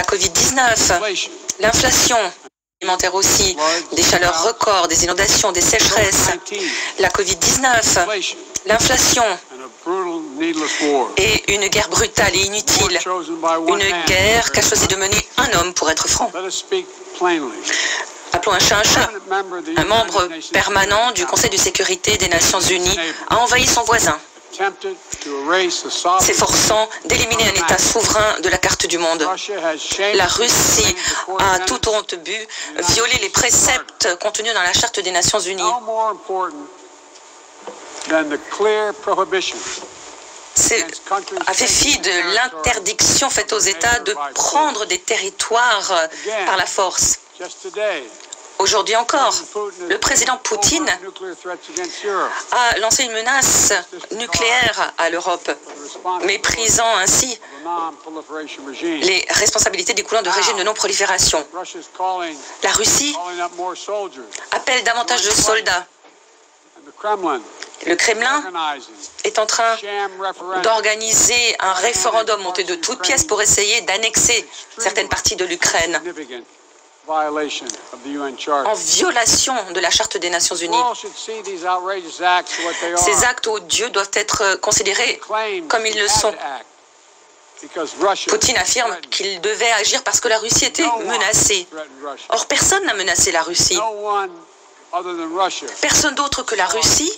La Covid-19, l'inflation alimentaire aussi, des chaleurs records, des inondations, des sécheresses. La Covid-19, l'inflation et une guerre brutale et inutile. Une guerre qu'a choisi de mener un homme, pour être franc. Appelons un chat un chat. Un membre permanent du Conseil de sécurité des Nations Unies a envahi son voisin, s'efforçant d'éliminer un État souverain de la carte du monde. La Russie a, tout honte but, violé les préceptes contenus dans la Charte des Nations Unies. A fait fi de l'interdiction faite aux États de prendre des territoires par la force. Aujourd'hui encore, le président Poutine a lancé une menace nucléaire à l'Europe, méprisant ainsi les responsabilités découlant de régime de non-prolifération. La Russie appelle davantage de soldats. Le Kremlin est en train d'organiser un référendum monté de toutes pièces pour essayer d'annexer certaines parties de l'Ukraine, en violation de la Charte des Nations Unies. Ces actes odieux doivent être considérés comme ils le sont. Poutine affirme qu'il devait agir parce que la Russie était menacée. Or, personne n'a menacé la Russie. Personne d'autre que la Russie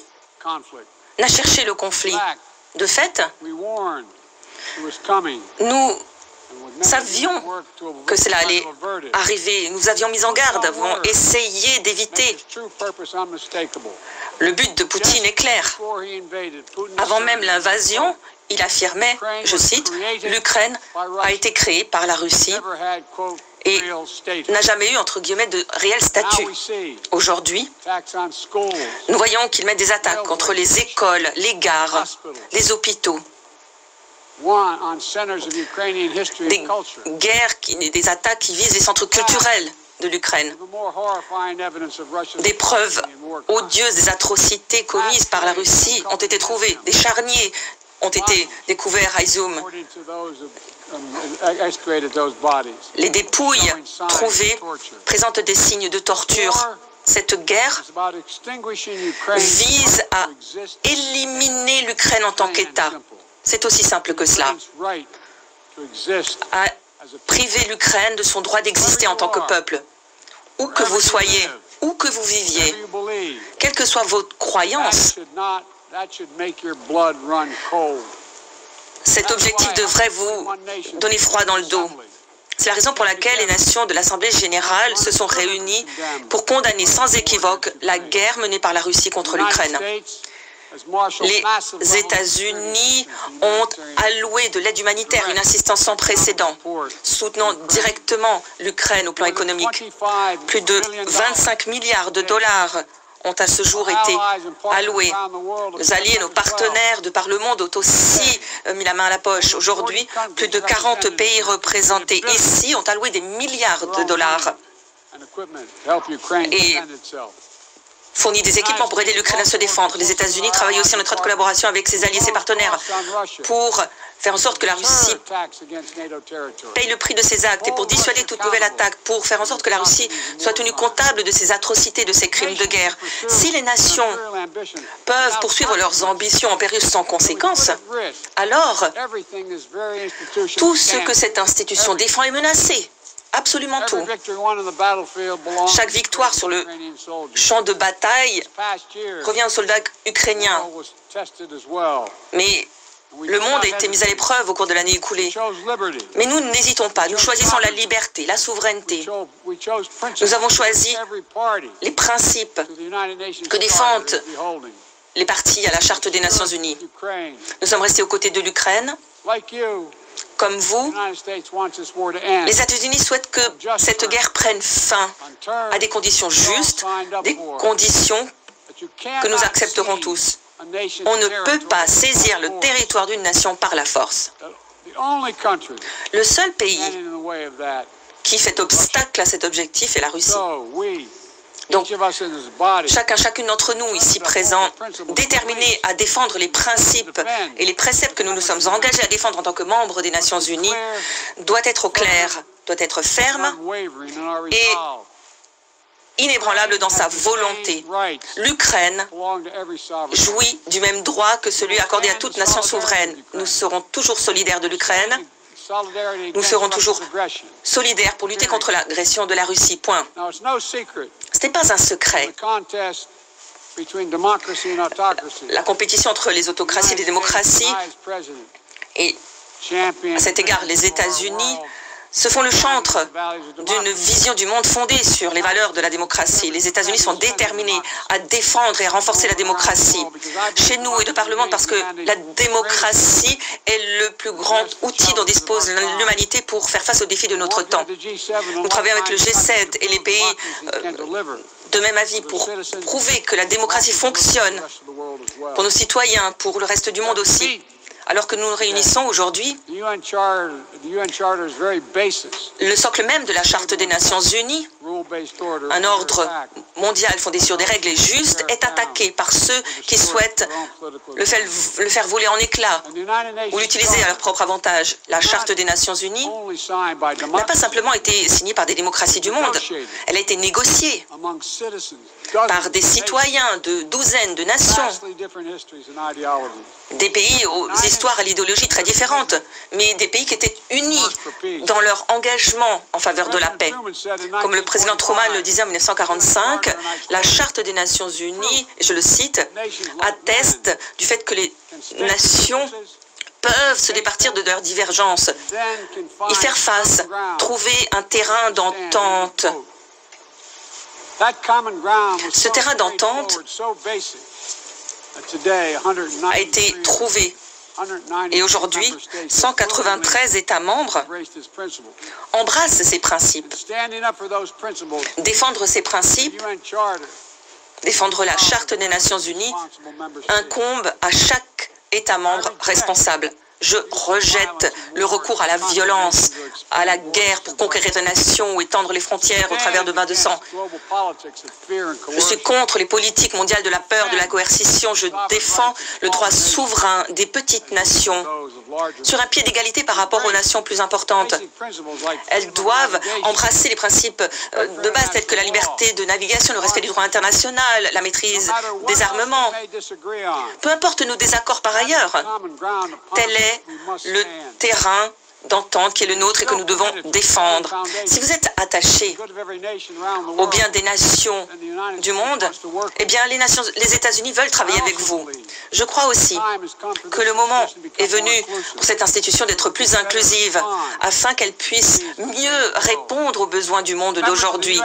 n'a cherché le conflit. De fait, nous savions que cela allait arriver. Nous avions mis en garde, avons essayé d'éviter. Le but de Poutine est clair. Avant même l'invasion, il affirmait, je cite, « L'Ukraine a été créée par la Russie et n'a jamais eu, entre guillemets, de réel statut. » Aujourd'hui, nous voyons qu'il met des attaques contre les écoles, les gares, les hôpitaux. Des attaques qui visent les centres culturels de l'Ukraine. Des preuves odieuses des atrocités commises par la Russie ont été trouvées. Des charniers ont été découverts à Izium. Les dépouilles trouvées présentent des signes de torture. Cette guerre vise à éliminer l'Ukraine en tant qu'État. C'est aussi simple que cela. À priver l'Ukraine de son droit d'exister en tant que peuple. Où que vous soyez, où que vous viviez, quelle que soit votre croyance, cet objectif devrait vous donner froid dans le dos. C'est la raison pour laquelle les nations de l'Assemblée générale se sont réunies pour condamner sans équivoque la guerre menée par la Russie contre l'Ukraine. Les États-Unis ont alloué de l'aide humanitaire, une assistance sans précédent, soutenant directement l'Ukraine au plan économique. Plus de 25 milliards de dollars ont à ce jour été alloués. Nos alliés, nos partenaires de par le monde ont aussi mis la main à la poche. Aujourd'hui, plus de 40 pays représentés ici ont alloué des milliards de dollars et fournit des équipements pour aider l'Ukraine à se défendre. Les États-Unis travaillent aussi en étroite collaboration avec ses alliés et ses partenaires pour faire en sorte que la Russie paye le prix de ses actes et pour dissuader toute nouvelle attaque, pour faire en sorte que la Russie soit tenue comptable de ses atrocités, de ses crimes de guerre. Si les nations peuvent poursuivre leurs ambitions en péril sans conséquence, alors tout ce que cette institution défend est menacé. Absolument tout. Chaque victoire sur le champ de bataille revient aux soldats ukrainiens. Mais le monde a été mis à l'épreuve au cours de l'année écoulée. Mais nous n'hésitons pas. Nous choisissons la liberté, la souveraineté. Nous avons choisi les principes que défendent les partis à la Charte des Nations Unies. Nous sommes restés aux côtés de l'Ukraine. Comme vous, les États-Unis souhaitent que cette guerre prenne fin à des conditions justes, des conditions que nous accepterons tous. On ne peut pas saisir le territoire d'une nation par la force. Le seul pays qui fait obstacle à cet objectif est la Russie. Donc, chacune d'entre nous ici présents, déterminés à défendre les principes et les préceptes que nous nous sommes engagés à défendre en tant que membres des Nations Unies, doit être au clair doit être ferme et inébranlable dans sa volonté. L'Ukraine jouit du même droit que celui accordé à toute nation souveraine. Nous serons toujours solidaires de l'Ukraine. Nous serons toujours solidaires pour lutter contre l'agression de la Russie. Point. Ce n'est pas un secret. La compétition entre les autocraties et les démocraties, et à cet égard, les États-Unis se font le chantre d'une vision du monde fondée sur les valeurs de la démocratie. Les États-Unis sont déterminés à défendre et à renforcer la démocratie chez nous et de par le monde, parce que la démocratie est le plus grand outil dont dispose l'humanité pour faire face aux défis de notre temps. Nous travaillons avec le G7 et les pays de même avis pour prouver que la démocratie fonctionne pour nos citoyens, pour le reste du monde aussi. Alors que nous nous réunissons aujourd'hui, le socle même de la Charte des Nations Unies, un ordre mondial fondé sur des règles et juste, est attaqué par ceux qui souhaitent le faire voler en éclats ou l'utiliser à leur propre avantage. La Charte des Nations Unies n'a pas simplement été signée par des démocraties du monde, elle a été négociée par des citoyens de douzaines de nations, des pays aux histoires et l'idéologie très différentes, mais des pays qui étaient unis dans leur engagement en faveur de la paix. Comme le président Truman le disait en 1945, la Charte des Nations Unies, je le cite, atteste du fait que les nations peuvent se départir de leurs divergences, y faire face, trouver un terrain d'entente. Ce terrain d'entente a été trouvé et aujourd'hui, 193 États membres embrassent ces principes. Défendre ces principes, défendre la Charte des Nations Unies, incombe à chaque État membre responsable. Je rejette le recours à la violence, à la guerre pour conquérir des nations ou étendre les frontières au travers de bains de sang. Je suis contre les politiques mondiales de la peur, de la coercition. Je défends le droit souverain des petites nations sur un pied d'égalité par rapport aux nations plus importantes. Elles doivent embrasser les principes de base tels que la liberté de navigation, le respect du droit international, la maîtrise des armements. Peu importe nos désaccords par ailleurs, tel est le terrain d'entente qui est le nôtre et que nous devons défendre. Si vous êtes attachés au bien des nations du monde, eh bien les États-Unis veulent travailler avec vous. Je crois aussi que le moment est venu pour cette institution d'être plus inclusive afin qu'elle puisse mieux répondre aux besoins du monde d'aujourd'hui.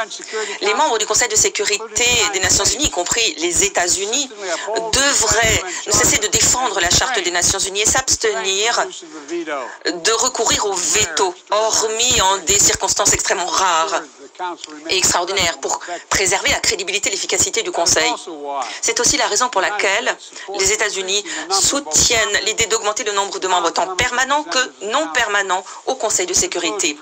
Les membres du Conseil de sécurité des Nations Unies, y compris les États-Unis, devraient ne cesser de défendre la Charte des Nations Unies et s'abstenir de recourir au veto, hormis en des circonstances extrêmement rares et extraordinaires, pour préserver la crédibilité et l'efficacité du Conseil. C'est aussi la raison pour laquelle les États-Unis soutiennent l'idée d'augmenter le nombre de membres tant permanents que non permanents au Conseil de sécurité,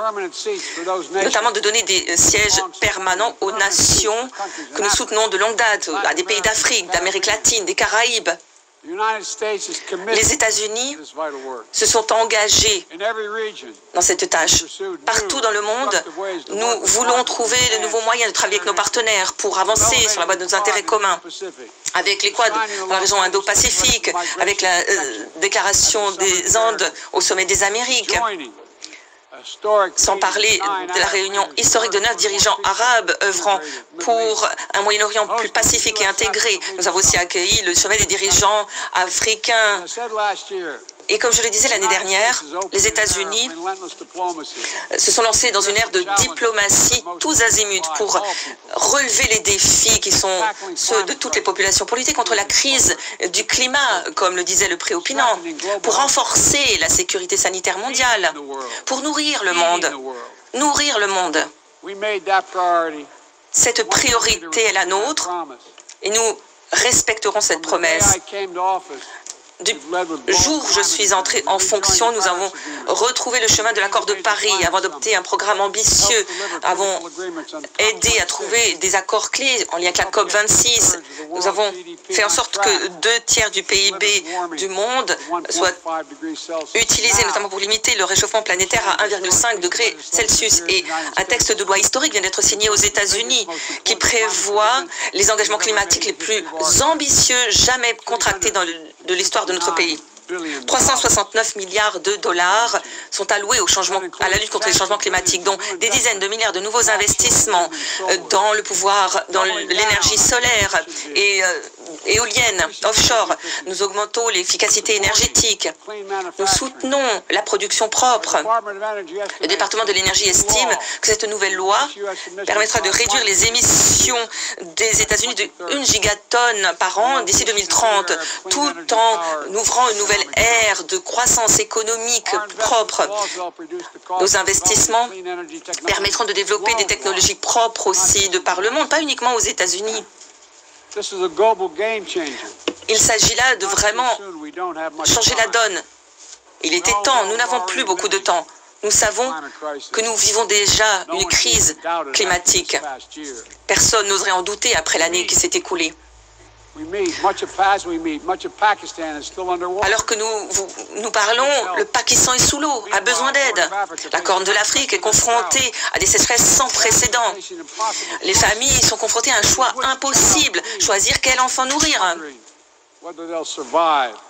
notamment de donner des sièges permanents aux nations que nous soutenons de longue date, à des pays d'Afrique, d'Amérique latine, des Caraïbes. Les États-Unis se sont engagés dans cette tâche. Partout dans le monde, nous voulons trouver de nouveaux moyens de travailler avec nos partenaires pour avancer sur la voie de nos intérêts communs. Avec les Quads dans la région Indo-Pacifique, avec la déclaration des Andes au sommet des Amériques, sans parler de la réunion historique de 9 dirigeants arabes œuvrant pour un Moyen-Orient plus pacifique et intégré. Nous avons aussi accueilli le sommet des dirigeants africains. Et comme je le disais l'année dernière, les États-Unis se sont lancés dans une ère de diplomatie tous azimuts pour relever les défis qui sont ceux de toutes les populations, pour lutter contre la crise du climat, comme le disait le préopinant, pour renforcer la sécurité sanitaire mondiale, pour nourrir le monde. Nourrir le monde. Cette priorité est la nôtre et nous respecterons cette promesse. du jour où je suis entrée en fonction, nous avons retrouvé le chemin de l'accord de Paris, avons adopté un programme ambitieux, avons aidé à trouver des accords clés en lien avec la COP26. Nous avons fait en sorte que 2/3 du PIB du monde soit utilisé, notamment pour limiter le réchauffement planétaire à 1,5 degré Celsius. Et un texte de loi historique vient d'être signé aux États-Unis qui prévoit les engagements climatiques les plus ambitieux jamais contractés de l'histoire de notre pays. 369 milliards de dollars sont alloués à la lutte contre les changements climatiques, dont des dizaines de milliards de nouveaux investissements dans le pouvoir, dans l'énergie solaire et éolienne, offshore. Nous augmentons l'efficacité énergétique. Nous soutenons la production propre. Le département de l'énergie estime que cette nouvelle loi permettra de réduire les émissions des États-Unis de 1 gigatonne par an d'ici 2030, tout en ouvrant une nouvelle ère de croissance économique propre. Nos investissements permettront de développer des technologies propres aussi de par le monde, pas uniquement aux États-Unis. Il s'agit là de vraiment changer la donne. Il était temps, nous n'avons plus beaucoup de temps. Nous savons que nous vivons déjà une crise climatique. Personne n'oserait en douter après l'année qui s'est écoulée. Alors que nous parlons, le Pakistan est sous l'eau, a besoin d'aide. La Corne de l'Afrique est confrontée à des sécheresses sans précédent. Les familles sont confrontées à un choix impossible, choisir quel enfant nourrir,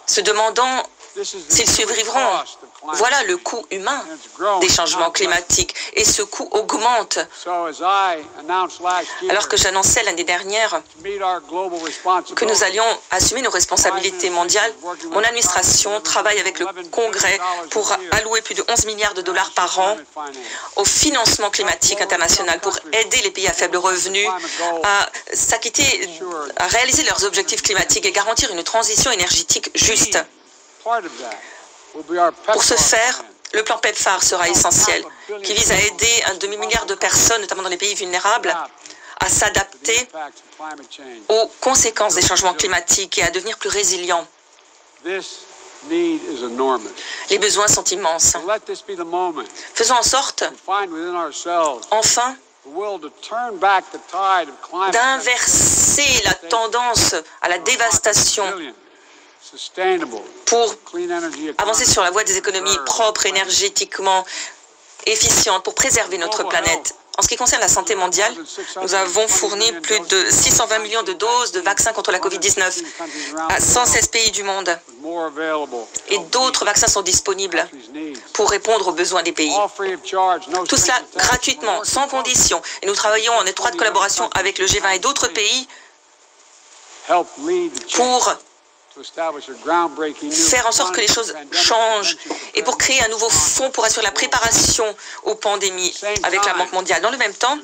se demandant s'ils survivront. Voilà le coût humain des changements climatiques et ce coût augmente. Alors que j'annonçais l'année dernière que nous allions assumer nos responsabilités mondiales, mon administration travaille avec le Congrès pour allouer plus de 11 milliards de dollars par an au financement climatique international pour aider les pays à faible revenu à s'acquitter, à réaliser leurs objectifs climatiques et garantir une transition énergétique juste. Pour ce faire, le plan PEPFAR sera essentiel, qui vise à aider un demi-milliard de personnes, notamment dans les pays vulnérables, à s'adapter aux conséquences des changements climatiques et à devenir plus résilients. Les besoins sont immenses. Faisons en sorte, enfin, d'inverser la tendance à la dévastation pour avancer sur la voie des économies propres, énergétiquement efficientes, pour préserver notre planète. En ce qui concerne la santé mondiale, nous avons fourni plus de 620 millions de doses de vaccins contre la COVID-19 à 116 pays du monde. Et d'autres vaccins sont disponibles pour répondre aux besoins des pays. Tout cela gratuitement, sans condition. Et nous travaillons en étroite collaboration avec le G20 et d'autres pays pour faire en sorte que les choses changent et pour créer un nouveau fonds pour assurer la préparation aux pandémies avec la Banque mondiale. Dans le même temps,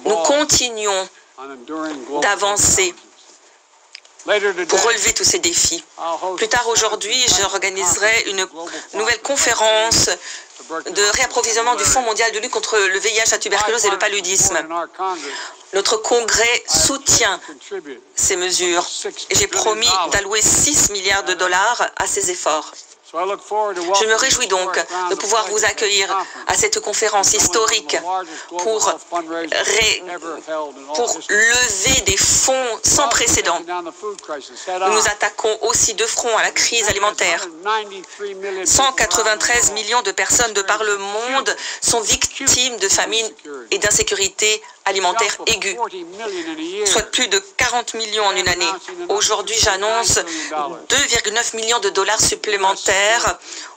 nous continuons d'avancer pour relever tous ces défis. Plus tard aujourd'hui, j'organiserai une nouvelle conférence de réapprovisionnement du Fonds mondial de lutte contre le VIH, la tuberculose et le paludisme. Notre Congrès soutient ces mesures et j'ai promis d'allouer 6 milliards de dollars à ces efforts. Je me réjouis donc de pouvoir vous accueillir à cette conférence historique pour lever des fonds sans précédent. Nous nous attaquons aussi de front à la crise alimentaire. 193 millions de personnes de par le monde sont victimes de famine et d'insécurité alimentaire aiguë, soit plus de 40 millions en une année. Aujourd'hui, j'annonce 2,9 millions de dollars supplémentaires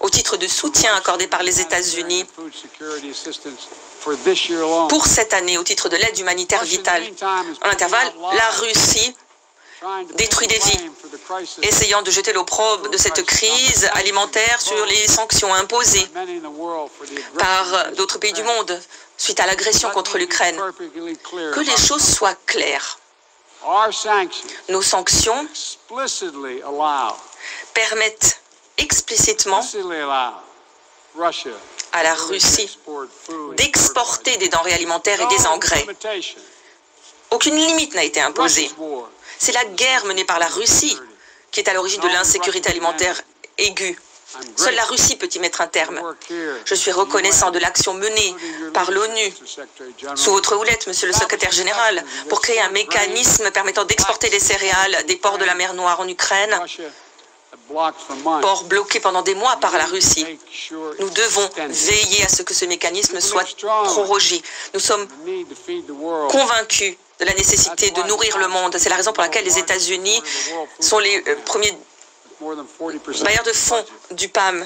au titre de soutien accordé par les États-Unis pour cette année au titre de l'aide humanitaire vitale. En intervalle, la Russie détruit des vies, essayant de jeter l'opprobre de cette crise alimentaire sur les sanctions imposées par d'autres pays du monde suite à l'agression contre l'Ukraine. Que les choses soient claires. Nos sanctions permettent explicitement à la Russie d'exporter des denrées alimentaires et des engrais. Aucune limite n'a été imposée. C'est la guerre menée par la Russie qui est à l'origine de l'insécurité alimentaire aiguë. Seule la Russie peut y mettre un terme. Je suis reconnaissant de l'action menée par l'ONU, sous votre houlette, Monsieur le Secrétaire général, pour créer un mécanisme permettant d'exporter les céréales des ports de la mer Noire en Ukraine, port bloqué pendant des mois par la Russie. Nous devons veiller à ce que ce mécanisme soit prorogé. Nous sommes convaincus de la nécessité de nourrir le monde. C'est la raison pour laquelle les États-Unis sont les premiers bailleurs de fonds du PAM,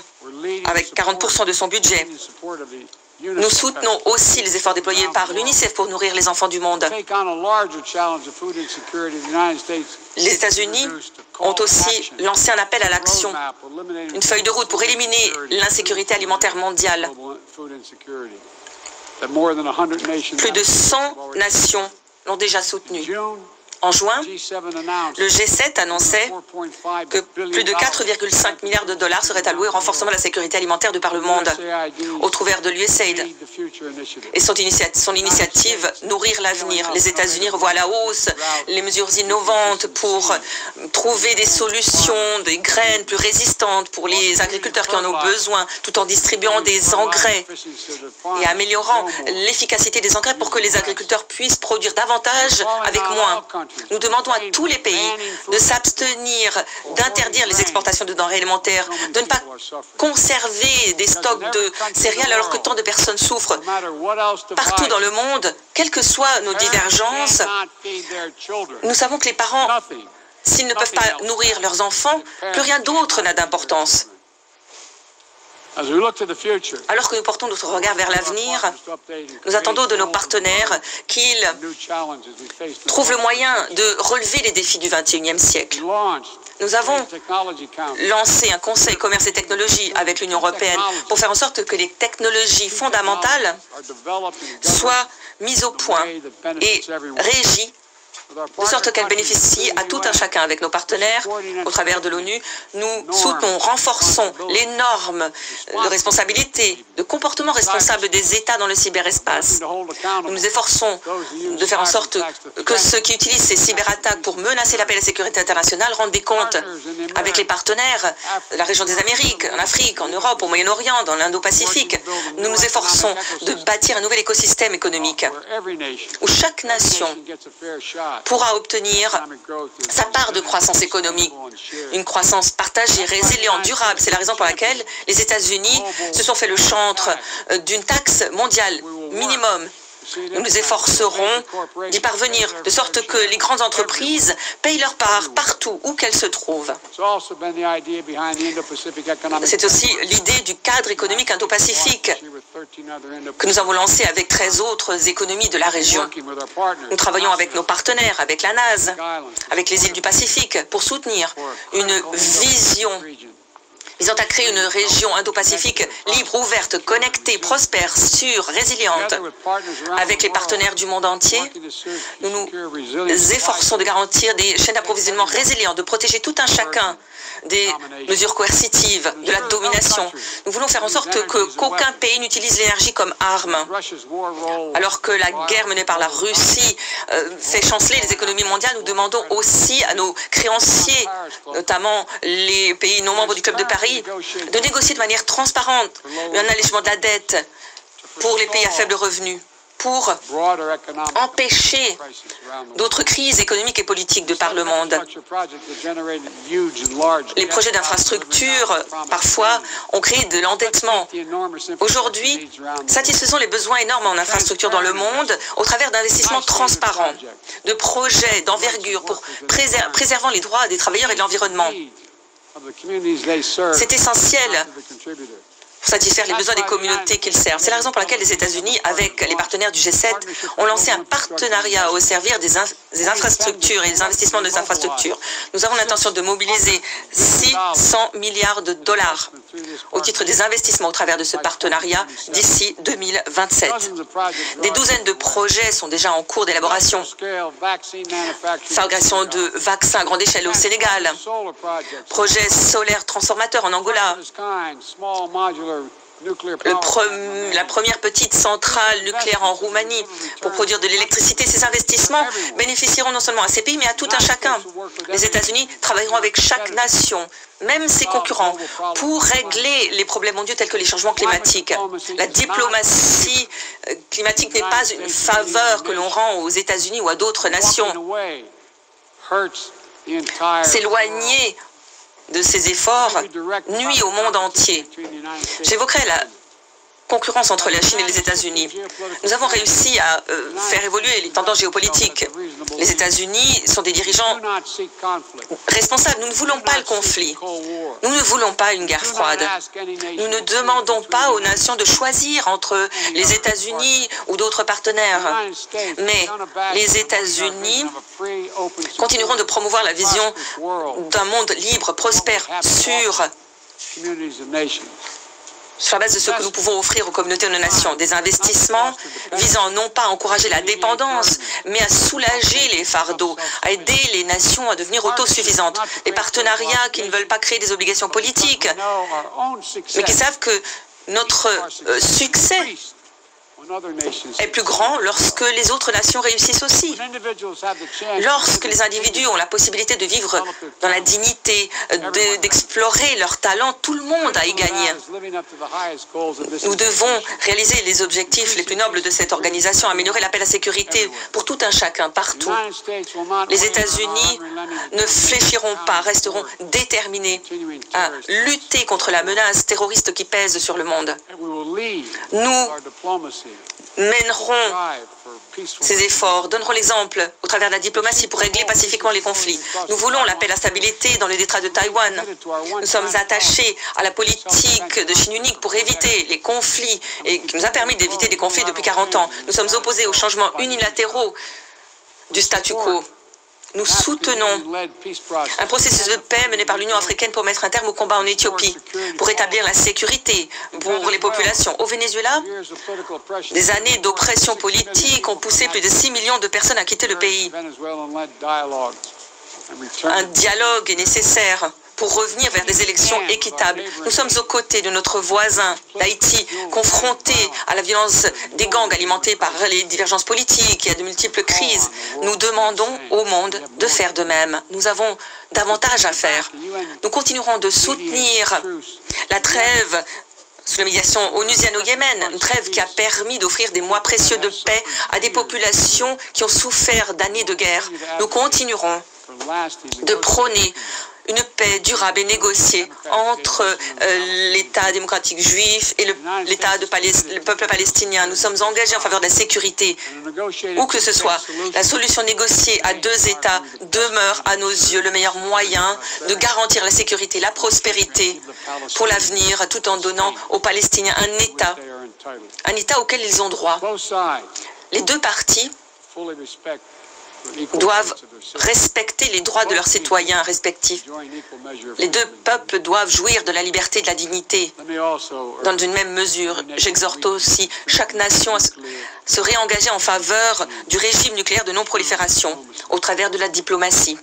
avec 40% de son budget. Nous soutenons aussi les efforts déployés par l'UNICEF pour nourrir les enfants du monde. Les États-Unis ont aussi lancé un appel à l'action, une feuille de route pour éliminer l'insécurité alimentaire mondiale. Plus de 100 nations l'ont déjà soutenu. En juin, le G7 annonçait que plus de 4,5 milliards de dollars seraient alloués au renforcement de la sécurité alimentaire de par le monde, au travers de l'USAID. Et son initiative Nourrir l'avenir. Les États-Unis revoient à la hausse les mesures innovantes pour trouver des solutions, des graines plus résistantes pour les agriculteurs qui en ont besoin, tout en distribuant des engrais et améliorant l'efficacité des engrais pour que les agriculteurs puissent produire davantage avec moins. Nous demandons à tous les pays de s'abstenir d'interdire les exportations de denrées alimentaires, de ne pas conserver des stocks de céréales alors que tant de personnes souffrent partout dans le monde, quelles que soient nos divergences. Nous savons que les parents, s'ils ne peuvent pas nourrir leurs enfants, plus rien d'autre n'a d'importance. Alors que nous portons notre regard vers l'avenir, nous attendons de nos partenaires qu'ils trouvent le moyen de relever les défis du XXIe siècle. Nous avons lancé un conseil commerce et technologie avec l'Union européenne pour faire en sorte que les technologies fondamentales soient mises au point et régies de sorte qu'elle bénéficie à tout un chacun. Avec nos partenaires, au travers de l'ONU, nous soutenons, renforçons les normes de responsabilité, de comportement responsable des États dans le cyberespace. Nous nous efforçons de faire en sorte que ceux qui utilisent ces cyberattaques pour menacer la paix et la sécurité internationale rendent des comptes avec les partenaires de la région des Amériques, en Afrique, en Europe, au Moyen-Orient, dans l'Indo-Pacifique. Nous nous efforçons de bâtir un nouvel écosystème économique où chaque nation pourra obtenir sa part de croissance économique, une croissance partagée, résiliente, durable. C'est la raison pour laquelle les États-Unis se sont fait le chantre d'une taxe mondiale minimum. Nous nous efforcerons d'y parvenir, de sorte que les grandes entreprises payent leur part partout où qu'elles se trouvent. C'est aussi l'idée du cadre économique Indo-Pacifique que nous avons lancé avec 13 autres économies de la région. Nous travaillons avec nos partenaires, avec la NAS, avec les îles du Pacifique, pour soutenir une vision visant à créer une région Indo-Pacifique libre, ouverte, connectée, prospère, sûre, résiliente. Avec les partenaires du monde entier, nous nous efforçons de garantir des chaînes d'approvisionnement résilientes, de protéger tout un chacun des mesures coercitives, de la domination. Nous voulons faire en sorte qu'aucun pays n'utilise l'énergie comme arme. Alors que la guerre menée par la Russie fait chanceler les économies mondiales, nous demandons aussi à nos créanciers, notamment les pays non membres du Club de Paris, de négocier de manière transparente un allègement de la dette pour les pays à faible revenu, pour empêcher d'autres crises économiques et politiques de par le monde. Les projets d'infrastructure, parfois, ont créé de l'endettement. Aujourd'hui, satisfaisons les besoins énormes en infrastructure dans le monde au travers d'investissements transparents, de projets d'envergure pour préservant les droits des travailleurs et de l'environnement. C'est essentiel pour satisfaire les besoins des communautés qu'ils servent. C'est la raison pour laquelle les États-Unis, avec les partenaires du G7, ont lancé un partenariat au service des infrastructures et des investissements des infrastructures. Nous avons l'intention de mobiliser 600 milliards de dollars au titre des investissements au travers de ce partenariat d'ici 2027. Des douzaines de projets sont déjà en cours d'élaboration. Fabrication de vaccins à grande échelle au Sénégal, projet solaire transformateur en Angola, la première petite centrale nucléaire en Roumanie pour produire de l'électricité. Ces investissements bénéficieront non seulement à ces pays, mais à tout un chacun. Les États-Unis travailleront avec chaque nation, même ses concurrents, pour régler les problèmes mondiaux tels que les changements climatiques. La diplomatie climatique n'est pas une faveur que l'on rend aux États-Unis ou à d'autres nations. S'éloigner de ces efforts nuit au monde entier. J'évoquerai la concurrence entre la Chine et les États-Unis. Nous avons réussi à faire évoluer les tendances géopolitiques. Les États-Unis sont des dirigeants responsables. Nous ne voulons pas le conflit. Nous ne voulons pas une guerre froide. Nous ne demandons pas aux nations de choisir entre les États-Unis ou d'autres partenaires. Mais les États-Unis continueront de promouvoir la vision d'un monde libre, prospère, sûr, sur la base de ce que nous pouvons offrir aux communautés et aux nations, des investissements visant non pas à encourager la dépendance, mais à soulager les fardeaux, à aider les nations à devenir autosuffisantes. Des partenariats qui ne veulent pas créer des obligations politiques, mais qui savent que notre succès est plus grand lorsque les autres nations réussissent aussi. Lorsque les individus ont la possibilité de vivre dans la dignité, d'explorer leurs talents, tout le monde a y gagné. Nous devons réaliser les objectifs les plus nobles de cette organisation, améliorer la paix et la sécurité pour tout un chacun, partout. Les États-Unis ne fléchiront pas, resteront déterminés à lutter contre la menace terroriste qui pèse sur le monde. Nous mènerons ces efforts, donnerons l'exemple au travers de la diplomatie pour régler pacifiquement les conflits. Nous voulons la paix et la stabilité dans le détroit de Taïwan. Nous sommes attachés à la politique de Chine unique pour éviter les conflits et qui nous a permis d'éviter des conflits depuis 40 ans. Nous sommes opposés aux changements unilatéraux du statu quo. Nous soutenons un processus de paix mené par l'Union africaine pour mettre un terme au combat en Éthiopie, pour établir la sécurité pour les populations. Au Venezuela, des années d'oppression politique ont poussé plus de 6 millions de personnes à quitter le pays. Un dialogue est nécessaire pour revenir vers des élections équitables. Nous sommes aux côtés de notre voisin, d'Haïti, confronté à la violence des gangs alimentés par les divergences politiques et à de multiples crises. Nous demandons au monde de faire de même. Nous avons davantage à faire. Nous continuerons de soutenir la trêve sous la médiation onusiano-yémen, une trêve qui a permis d'offrir des mois précieux de paix à des populations qui ont souffert d'années de guerre. Nous continuerons de prôner une paix durable et négociée entre l'État démocratique juif et le peuple palestinien. Nous sommes engagés en faveur de la sécurité. Où que ce soit, la solution négociée à 2 États demeure à nos yeux le meilleur moyen de garantir la sécurité, la prospérité pour l'avenir, tout en donnant aux Palestiniens un État auquel ils ont droit. Les deux parties doivent respecter les droits de leurs citoyens respectifs. Les deux peuples doivent jouir de la liberté et de la dignité dans une même mesure. J'exhorte aussi chaque nation à se réengager en faveur du régime nucléaire de non-prolifération au travers de la diplomatie.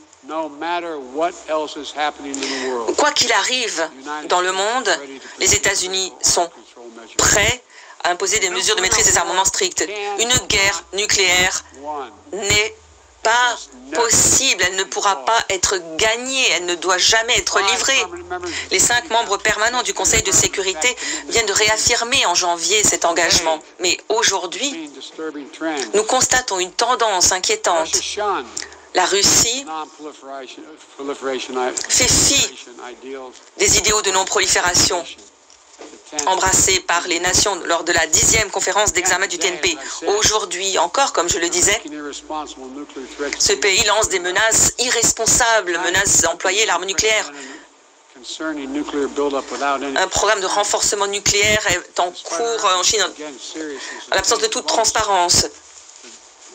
Quoi qu'il arrive dans le monde, les États-Unis sont prêts à imposer des mesures de maîtrise des armements strictes. Une guerre nucléaire n'est pas possible, elle ne pourra pas être gagnée, elle ne doit jamais être livrée. Les 5 membres permanents du Conseil de sécurité viennent de réaffirmer en janvier cet engagement. Mais aujourd'hui, nous constatons une tendance inquiétante. La Russie fait fi des idéaux de non-prolifération embrassés par les nations lors de la 10e conférence d'examen du TNP. Aujourd'hui encore, comme je le disais, ce pays lance des menaces irresponsables, menaces d'employer l'arme nucléaire. Un programme de renforcement nucléaire est en cours en Chine, en l'absence de toute transparence.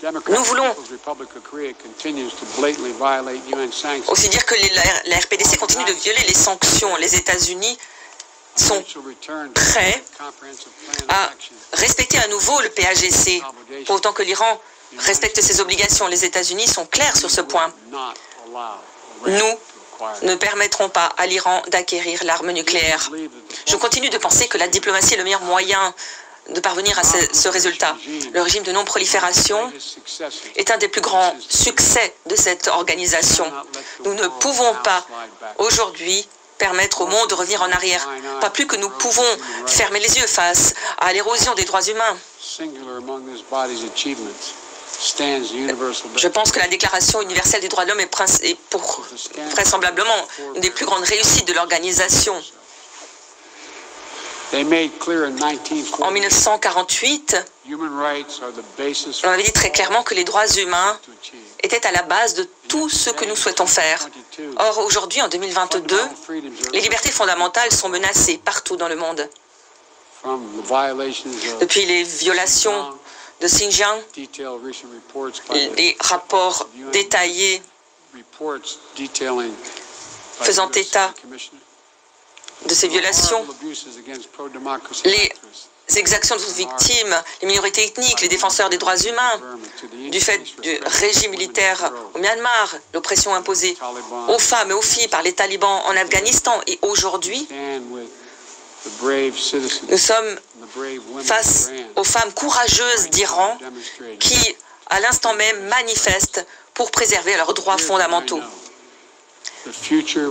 Nous voulons aussi dire que la RPDC continue de violer les sanctions. Les États-Unis sont prêts à respecter à nouveau le PAGC, pour autant que l'Iran respecte ses obligations. Les États-Unis sont clairs sur ce point. Nous ne permettront pas à l'Iran d'acquérir l'arme nucléaire. Je continue de penser que la diplomatie est le meilleur moyen de parvenir à ce résultat. Le régime de non-prolifération est un des plus grands succès de cette organisation. Nous ne pouvons pas aujourd'hui permettre au monde de revenir en arrière. Pas plus que nous pouvons fermer les yeux face à l'érosion des droits humains. Je pense que la Déclaration universelle des droits de l'homme est vraisemblablement une des plus grandes réussites de l'organisation. En 1948, on avait dit très clairement que les droits humains étaient à la base de tout ce que nous souhaitons faire. Or, aujourd'hui, en 2022, les libertés fondamentales sont menacées partout dans le monde. Depuis les violations de Xinjiang, les rapports détaillés faisant état de ces violations, les exactions de victimes, les minorités ethniques, les défenseurs des droits humains, du fait du régime militaire au Myanmar, l'oppression imposée aux femmes et aux filles par les talibans en Afghanistan. Et aujourd'hui, nous sommes face aux femmes courageuses d'Iran qui, à l'instant même, manifestent pour préserver leurs droits fondamentaux.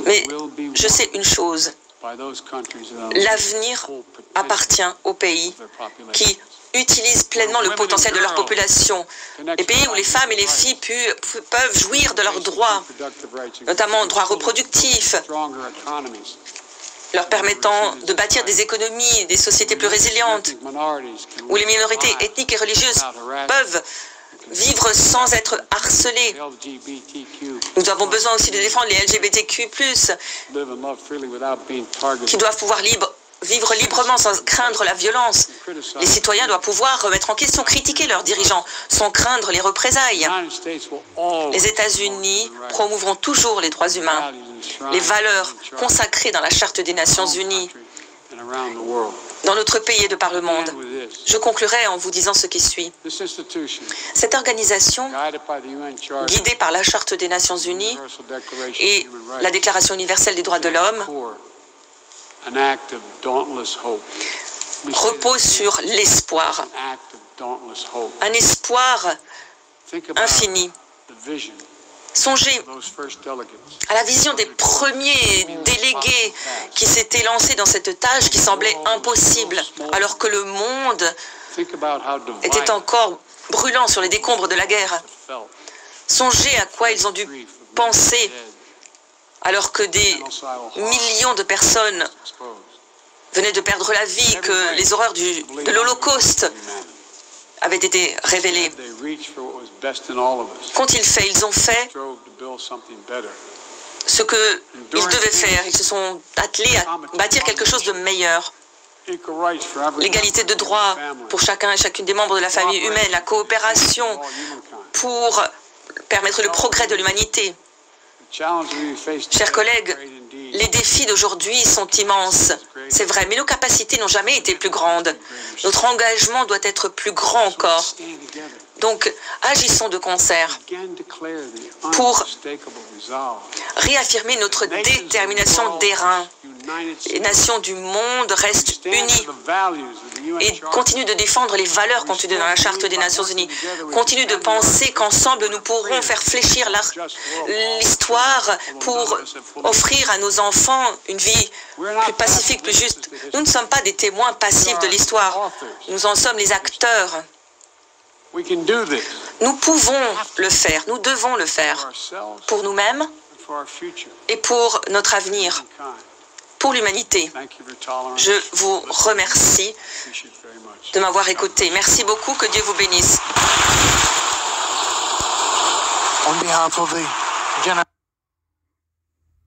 Mais je sais une chose, l'avenir appartient aux pays qui utilisent pleinement le potentiel de leur population. Les pays où les femmes et les filles peuvent jouir de leurs droits, notamment droits reproductifs, leur permettant de bâtir des économies, des sociétés plus résilientes, où les minorités ethniques et religieuses peuvent vivre sans être harcelées. Nous avons besoin aussi de défendre les LGBTQ+, qui doivent pouvoir vivre librement sans craindre la violence. Les citoyens doivent pouvoir remettre en question, critiquer leurs dirigeants, sans craindre les représailles. Les États-Unis promouvront toujours les droits humains, les valeurs consacrées dans la Charte des Nations Unies, dans notre pays et de par le monde. Je conclurai en vous disant ce qui suit. Cette organisation, guidée par la Charte des Nations Unies et la Déclaration universelle des droits de l'homme, repose sur l'espoir, un espoir infini. Songez à la vision des premiers délégués qui s'étaient lancés dans cette tâche qui semblait impossible, alors que le monde était encore brûlant sur les décombres de la guerre. Songez à quoi ils ont dû penser alors que des millions de personnes venaient de perdre la vie, que les horreurs de l'Holocauste avaient été révélées. Qu'ont-ils fait? Ils ont fait ce qu'ils devaient faire. Ils se sont attelés à bâtir quelque chose de meilleur. L'égalité de droits pour chacun et chacune des membres de la famille humaine, la coopération pour permettre le progrès de l'humanité. Chers collègues, les défis d'aujourd'hui sont immenses, c'est vrai, mais nos capacités n'ont jamais été plus grandes. Notre engagement doit être plus grand encore. Donc, agissons de concert pour réaffirmer notre détermination d'airain. Les nations du monde restent unies et continuent de défendre les valeurs contenues dans la Charte des Nations Unies. Continuent de penser qu'ensemble nous pourrons faire fléchir l'histoire pour offrir à nos enfants une vie plus pacifique, plus juste. Nous ne sommes pas des témoins passifs de l'histoire. Nous en sommes les acteurs. Nous pouvons le faire, nous devons le faire pour nous-mêmes et pour notre avenir, pour l'humanité. Je vous remercie de m'avoir écouté. Merci beaucoup, que Dieu vous bénisse.